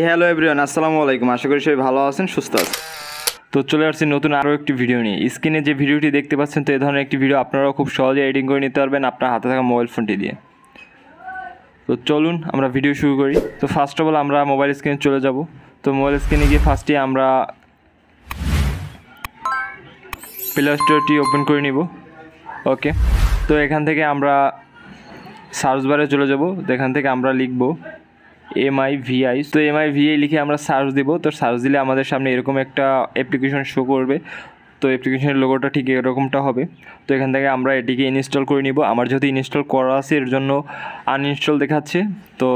Hello everyone, আসসালামু আলাইকুম। আশা করি সবাই ভালো আছেন, সুস্থ আছেন। তো চলে আসছি নতুন আরও একটি ভিডিও নিয়ে। স্ক্রিনে যে ভিডিওটি দেখতে পাচ্ছেন, তো এই ধরনের একটি ভিডিও আপনারাও খুব সহজে এডিটিং করে নিতে পারবেন আপনার হাতে থাকা মোবাইল ফোনটি দিয়ে। তো চলুন আমরা ভিডিও শুরু করি। তো ফার্স্ট অফ অল আমরা মোবাইল স্ক্রিনে চলে যাব। তো মোবাইল স্ক্রিনে গিয়ে ফার্স্টে আমরা প্লে স্টোরটি ওপেন করে নিব। ওকে, তো এখান থেকে আমরা সার্চ বারে চলে যাব। তো এখান থেকে আমরা লিখব MIVI। তো MIVI লিখে আমরা সার্চ দেব। তো সার্চ দিলে আমাদের সামনে এরকম একটা অ্যাপ্লিকেশন শো করবে। তো অ্যাপ্লিকেশনের লোগোটা ঠিক এরকমটা হবে। তো এখান থেকে আমরা এটিকে ইনস্টল করে নিব। আমার যেহেতু ইনস্টল করা আছে, এর জন্য আনইনস্টল দেখাচ্ছে। তো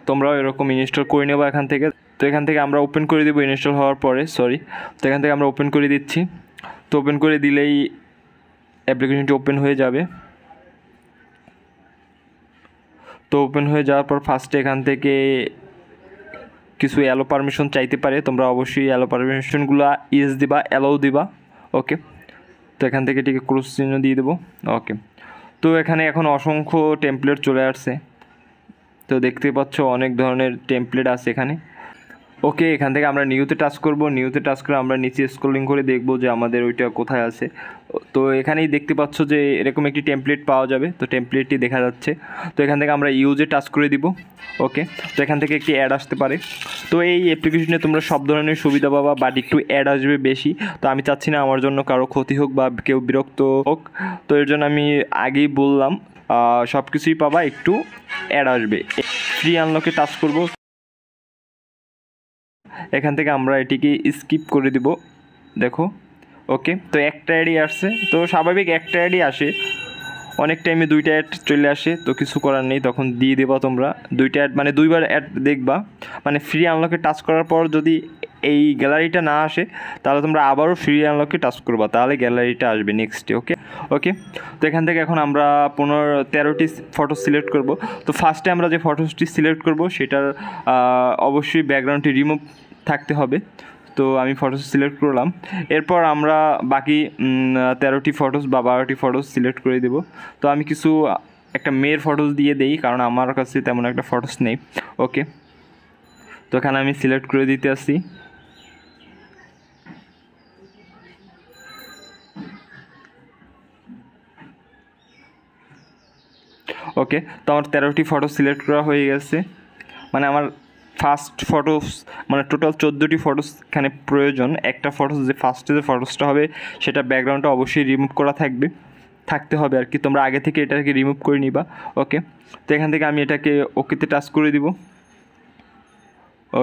তোমরাও এরকম ইনস্টল করে নেবো এখান থেকে। তো এখান থেকে আমরা ওপেন করে দেবো ইনস্টল হওয়ার পরে। তো এখান থেকে আমরা ওপেন করে দিচ্ছি। তো ওপেন করে দিলেই অ্যাপ্লিকেশনটি ওপেন হয়ে যাবে। তো ওপেন হয়ে যাওয়ার পর ফার্স্টে এখান থেকে কিছু অ্যালো পারমিশন চাইতে পারে। তোমরা অবশ্যই অ্যালো পারমিশনগুলো ইয়েস দিবা, অ্যালাউ দিবা। ওকে, তো এখান থেকে এটিকে ক্রস চিহ্ন দিয়ে দেবো। ওকে, তো এখানে এখন অসংখ্য টেমপ্লেট চলে আসছে। তো দেখতে পাচ্ছ অনেক ধরনের টেমপ্লেট আছে এখানে। ওকে, এখান থেকে আমরা নিউতে টাচ করব। নিউতে টাচ করে আমরা নিচে স্ক্রলিং করে দেখব যে আমাদের ওইটা কোথায় আছে। তো এখানেই দেখতে পাচ্ছ যে এরকম একটি টেমপ্লেট পাওয়া যাবে। তো টেমপ্লেটটি দেখা যাচ্ছে। তো এখান থেকে আমরা ইউজে টাচ করে দিব। ওকে, তো এখান থেকে একটি অ্যাড আসতে পারে। তো এই অ্যাপ্লিকেশনে তোমরা সব ধরনের সুবিধা পাবা, বাট একটু অ্যাড আসবে বেশি। তো আমি চাচ্ছি না আমার জন্য কারো ক্ষতি হোক বা কেউ বিরক্ত হোক। তো এর জন্য আমি আগেই বললাম সব কিছুই পাবা, একটু অ্যাড আসবে। ফ্রি আনলকে টাচ করব। এখান থেকে আমরা এটিকে স্কিপ করে দিব। দেখো, ওকে, তো একটা অ্যাডই আসছে। তো স্বাভাবিক একটা অ্যাডই আসে, অনেক টাইমে দুইটা অ্যাড চলে আসে। তো কিছু করার নেই, তখন দিয়ে দেবা তোমরা দুইটা অ্যাড, মানে দুইবার অ্যাড দেখবা। মানে ফ্রি আনলকে টাচ করার পর যদি এই গ্যালারিটা না আসে, তাহলে তোমরা আবারও ফ্রি আনলকে টাচ করবা, তাহলে গ্যালারিটা আসবে নেক্সটে। ওকে, তো এখান থেকে এখন আমরা 13টি ফটো সিলেক্ট করব। তো ফার্স্টে আমরা যে ফটোসটি সিলেক্ট করব সেটার অবশ্যই ব্যাকগ্রাউন্ডটি রিমুভ থাকতে হবে। তো আমি ফটোস সিলেক্ট করলাম। এরপর আমরা বাকি 13টি ফটোস বা 12টি ফটোস সিলেক্ট করে দেব। তো আমি কিছু একটা মেয়ের ফটোস দিয়ে দেই, কারণ আমার কাছে তেমন একটা ফটোস নেই। ওকে, তো এখানে আমি সিলেক্ট করে দিতে আসি। ওকে, তো আমার 13টি ফটো সিলেক্ট করা হয়ে গেছে। মানে আমার ফার্স্ট ফটোস, মানে টোটাল 14টি ফটোস এখানে প্রয়োজন। একটা ফটোস যে ফার্স্টে যে ফটোসটা হবে সেটা ব্যাকগ্রাউন্ডটা অবশ্যই রিমুভ করা থাকতে হবে আর কি। তোমরা আগে থেকে এটাকে রিমুভ করে নিবা। ওকে, তো এখান থেকে আমি এটাকে ওকেতে টাচ করে দিব।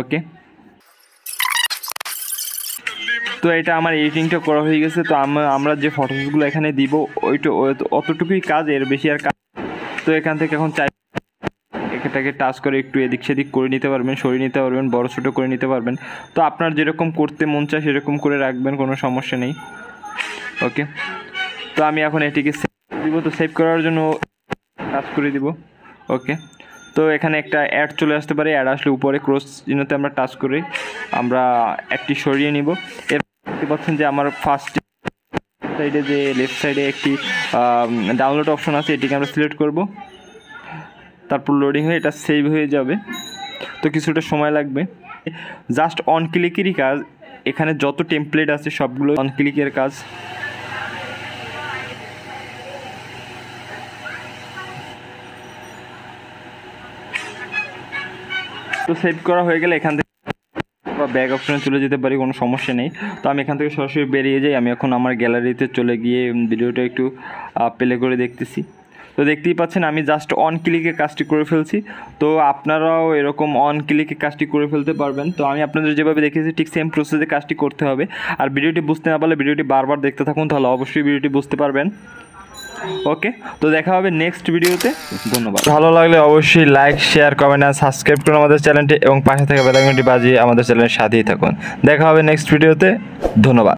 ওকে, তো এটা আমার এডিটিংটা করা হয়ে গেছে। তো আমরা যে ফটোসগুলো এখানে দিব ওইটা অতটুকুই কাজ, এর বেশি আর কাজ। তো এখান থেকে এখন এটাকে টাচ করে একটু এদিক সেদিক করে নিতে পারবেন, সরিয়ে নিতে পারবেন, বড় ছোটো করে নিতে পারবেন। তো আপনার যেরকম করতে মন চায় সেরকম করে রাখবেন, কোনো সমস্যা নেই। ওকে, তো আমি এখন এটিকে সেভ দিব। তো সেভ করার জন্য টাচ করে দিব। ওকে, তো এখানে একটা অ্যাড চলে আসতে পারে। অ্যাড আসলে উপরে ক্রস চিহ্নতে আমরা টাচ করে আমরা একটি সরিয়ে নিব। এর দেখতে পাচ্ছেন যে আমার ফার্স্ট সাইডে যে লেফট সাইডে একটি ডাউনলোড অপশন আছে, এটিকে আমরা সিলেক্ট করব। তারপর লোডিং হয়ে এটা সেভ হয়ে যাবে। তো কিছুটা সময় লাগবে। জাস্ট অন ক্লিকেরই কাজ। এখানে যত টেমপ্লেট আছে সবগুলো অন ক্লিকের কাজ। তো সেভ করা হয়ে গেলে এখান থেকে ব্যাক অপশনে চলে যেতে পারি, কোনো সমস্যা নেই। তো আমি এখান থেকে সরাসরি বেরিয়ে যাই। আমি এখন আমার গ্যালারিতে চলে গিয়ে ভিডিওটা একটু প্লে করে দেখতেছি। তো দেখতেই পাচ্ছেন আমি জাস্ট অন ক্লিকে কাজটি করে ফেলছি। তো আপনারাও এরকম অন ক্লিকে কাজটি করে ফেলতে পারবেন। তো আমি আপনাদের যেভাবে দেখেছি ঠিক সেম প্রসেসে কাজটি করতে হবে। আর ভিডিওটি বুঝতে না পারলে ভিডিওটি বারবার দেখতে থাকুন, তাহলে অবশ্যই ভিডিওটি বুঝতে পারবেন। ওকে, তো দেখা হবে নেক্সট ভিডিওতে। ধন্যবাদ। ভালো লাগলে অবশ্যই লাইক, শেয়ার, কমেন্ট আর সাবস্ক্রাইব করুন আমাদের চ্যানেলটি এবং পাশে থাকা বেল আইকনটি বাজিয়ে আমাদের চ্যানেলের সাথেই থাকুন। দেখা হবে নেক্সট ভিডিওতে। ধন্যবাদ।